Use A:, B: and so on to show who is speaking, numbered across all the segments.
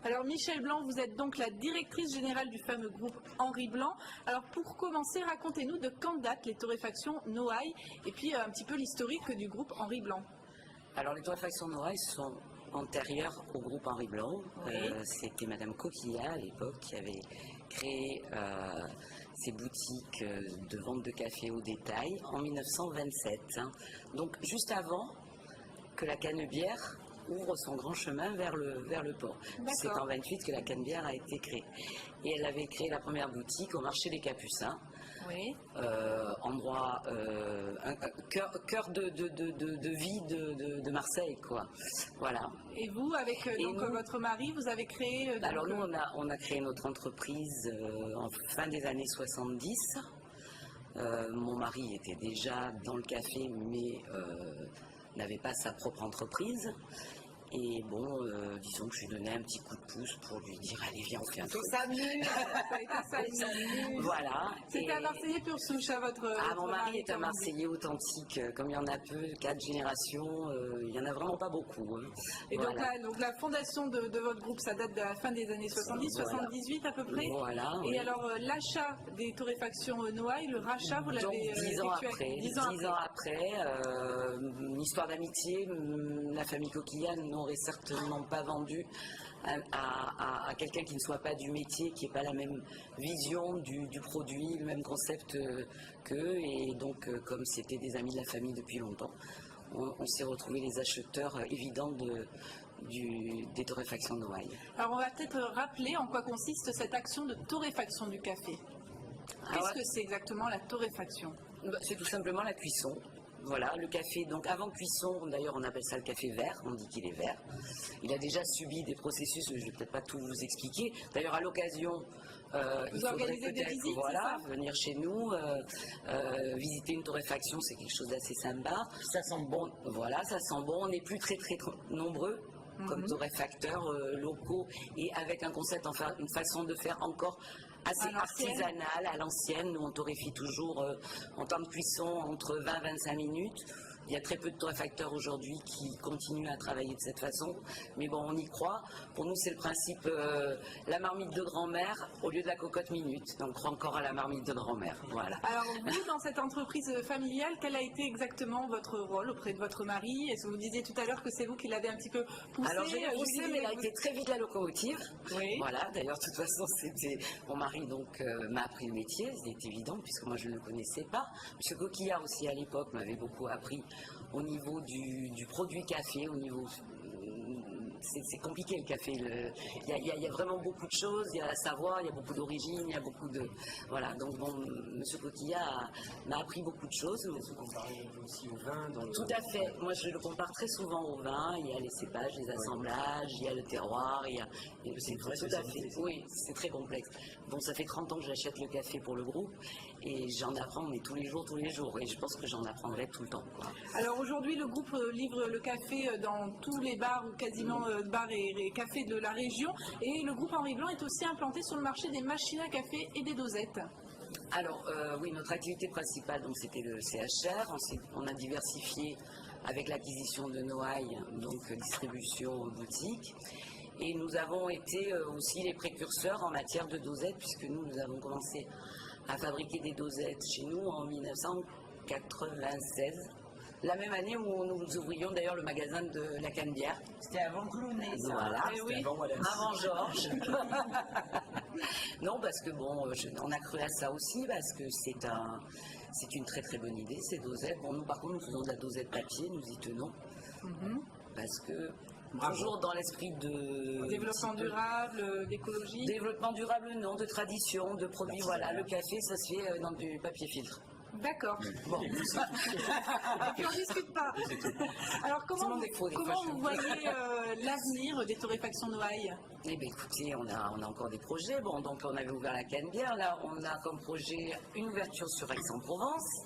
A: Alors Michel Blanc, vous êtes donc la directrice générale du fameux groupe Henri Blanc. Alors pour commencer, racontez-nous de quand datent les torréfactions Noailles et puis un petit peu l'historique du groupe Henri Blanc.
B: Alors les torréfactions Noailles sont antérieures au groupe Henri Blanc.
A: Oui.
B: C'était Madame Coquillat à l'époque qui avait créé ces boutiques de vente de café au détail en 1927. Donc juste avant que la Canebière ouvre son grand chemin vers le port. C'est en 28 que la Canebière a été créée. Et elle avait créé la première boutique au marché des Capucins.
A: Oui.
B: Endroit, cœur de vie de Marseille, quoi. Voilà.
A: Et vous, avec votre mari, vous avez créé...
B: Alors nous, on a créé notre entreprise en fin des années 70. Mon mari était déjà dans le café, mais n'avait pas sa propre entreprise. Et bon, disons que je lui donnais un petit coup de pouce pour lui dire allez viens on fait un truc.
A: Ça m'amuse.
B: Voilà.
A: C'était un Marseillais pur souche à votre...
B: mon mari est un Marseillais authentique, comme il y en a peu, 4 générations, il n'y en a vraiment pas beaucoup.
A: Et
B: voilà.
A: donc la fondation de votre groupe, ça date de la fin des années 70, voilà. 78 à peu près.
B: Voilà.
A: Et
B: oui.
A: alors l'achat des torréfactions Noailles, le rachat, vous l'avez
B: 10 ans
A: effectué
B: après.
A: 10 ans après.
B: Une histoire d'amitié, la famille Coquillat n'aurait certainement pas vendu à quelqu'un qui ne soit pas du métier, qui n'ait pas la même vision du produit, le même concept qu'eux. Et donc, comme c'était des amis de la famille depuis longtemps, on s'est retrouvés les acheteurs évidents des torréfactions Noailles.
A: Alors, on va peut-être rappeler en quoi consiste cette action de torréfaction du café. Qu'est-ce que c'est exactement la torréfaction?
B: C'est tout simplement la cuisson. Voilà, le café, donc avant cuisson, d'ailleurs on appelle ça le café vert, on dit qu'il est vert. Il a déjà subi des processus, je ne vais peut-être pas tout vous expliquer. D'ailleurs à l'occasion, il faudrait peut-être venir chez nous, visiter une torréfaction, c'est quelque chose d'assez sympa.
C: Ça sent bon.
B: Voilà, ça sent bon, on n'est plus très nombreux comme torréfacteurs locaux et avec un concept, enfin une façon de faire encore assez artisanale, à l'ancienne. Nous on torréfie toujours en temps de cuisson entre 20 et 25 minutes. Il y a très peu de torréfacteurs aujourd'hui qui continuent à travailler de cette façon, mais bon, on y croit. Pour nous, c'est le principe, la marmite de grand-mère au lieu de la cocotte minute. Donc, on croit encore à la marmite de grand-mère. Voilà.
A: Alors, vous, dans cette entreprise familiale, quel a été exactement votre rôle auprès de votre mari? Est-ce que vous disiez tout à l'heure que c'est vous qui l'avez un petit peu poussé?
B: Alors, j'ai poussé, mais il a été très vite la locomotive.
A: Oui.
B: Voilà, d'ailleurs, de toute façon, c'était mon mari donc m'a appris le métier, c'est évident, puisque moi, je ne le connaissais pas. M. Coquillat aussi, à l'époque, m'avait beaucoup appris au niveau du produit café, au niveau... C'est compliqué le café, il y a vraiment beaucoup de choses, il y a à savoir, il y a beaucoup d'origines, il y a beaucoup de... Voilà, donc bon, M. Coquillat m'a appris beaucoup de choses.
C: Vous comparez aussi au vin
B: Tout à fait, moi je le compare très souvent au vin, il y a les cépages, les assemblages, il y a le terroir, il y a...
C: C'est très
B: tout à fait, oui, c'est très complexe. Bon, ça fait 30 ans que j'achète le café pour le groupe et j'en apprends mais tous les jours, et je pense que j'en apprendrai tout le temps, quoi.
A: Alors aujourd'hui, le groupe livre le café dans tous les bars ou quasiment bars et cafés de la région, et le groupe Henri Blanc est aussi implanté sur le marché des machines à café et des dosettes.
B: Alors oui, notre activité principale, donc c'était le CHR. Ensuite, on a diversifié avec l'acquisition de Noailles, donc distribution boutique. Et nous avons été aussi les précurseurs en matière de dosettes, puisque nous avons commencé à fabriquer des dosettes chez nous en 1996. La même année où nous ouvrions d'ailleurs le magasin de la Canebière.
C: C'était avant Clooney, ça.
B: Voilà,
A: oui.
B: avant Georges. Non, parce que bon, on a cru à ça aussi, parce que c'est une très très bonne idée, ces dosettes. Bon, nous par contre, nous faisons de la dosette papier, nous y tenons. Parce que toujours dans l'esprit de...
A: Développement durable, d'écologie.
B: Développement durable, non, de tradition, de produits, voilà. Le café, ça se fait dans du papier filtre.
A: D'accord. Bon. Et puis on ne discute pas. Alors comment vous voyez l'avenir des torréfactions Noailles?
B: Eh bien écoutez, on a encore des projets. Bon, donc on avait ouvert la Canebière. Là, on a comme projet une ouverture sur Aix-en-Provence.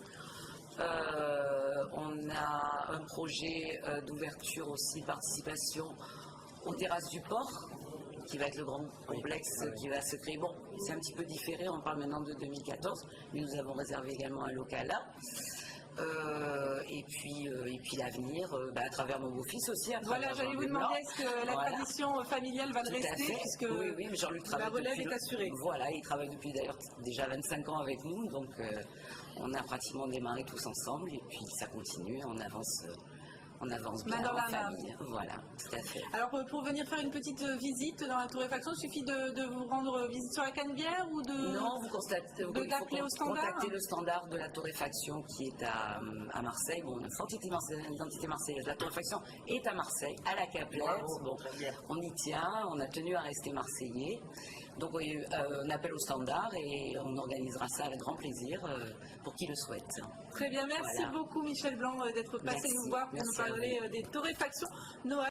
B: On a un projet d'ouverture aussi, participation aux terrasses du port, qui va être le grand complexe qui va se créer. Bon, c'est un petit peu différé, on parle maintenant de 2014, mais nous avons réservé également un local là. Et puis l'avenir, à travers mon beau-fils aussi.
A: Voilà, j'allais vous demander, est-ce que la tradition familiale va le
B: Tout à
A: rester,
B: fait.
A: puisque
B: Oui, mais Jean-Luc travaille
A: la relève
B: depuis
A: est assurée.
B: Voilà, il travaille depuis d'ailleurs déjà 25 ans avec nous, donc on a pratiquement démarré tous ensemble et puis ça continue, on avance bien
A: Main dans
B: en
A: la main.
B: famille. Voilà, tout à fait.
A: Alors pour venir faire une petite visite dans la torréfaction, il suffit de vous rendre visite sur la Canebière ou de...
B: Non, vous constatez,
A: d'appeler au standard.
B: contacter le standard de la torréfaction qui est à Marseille. Bon, on a une forte identité marseillaise. La torréfaction est à Marseille, à la Caplette.
C: Bravo,
B: Bon,
C: très bien.
B: on y tient, on a tenu à rester marseillais. Donc on appelle au standard et on organisera ça avec grand plaisir pour qui le souhaite.
A: Très bien, merci
B: Voilà.
A: beaucoup Michel Blanc d'être passé
B: Merci.
A: nous voir pour
B: Merci
A: nous
B: à
A: parler des torréfactions Noailles.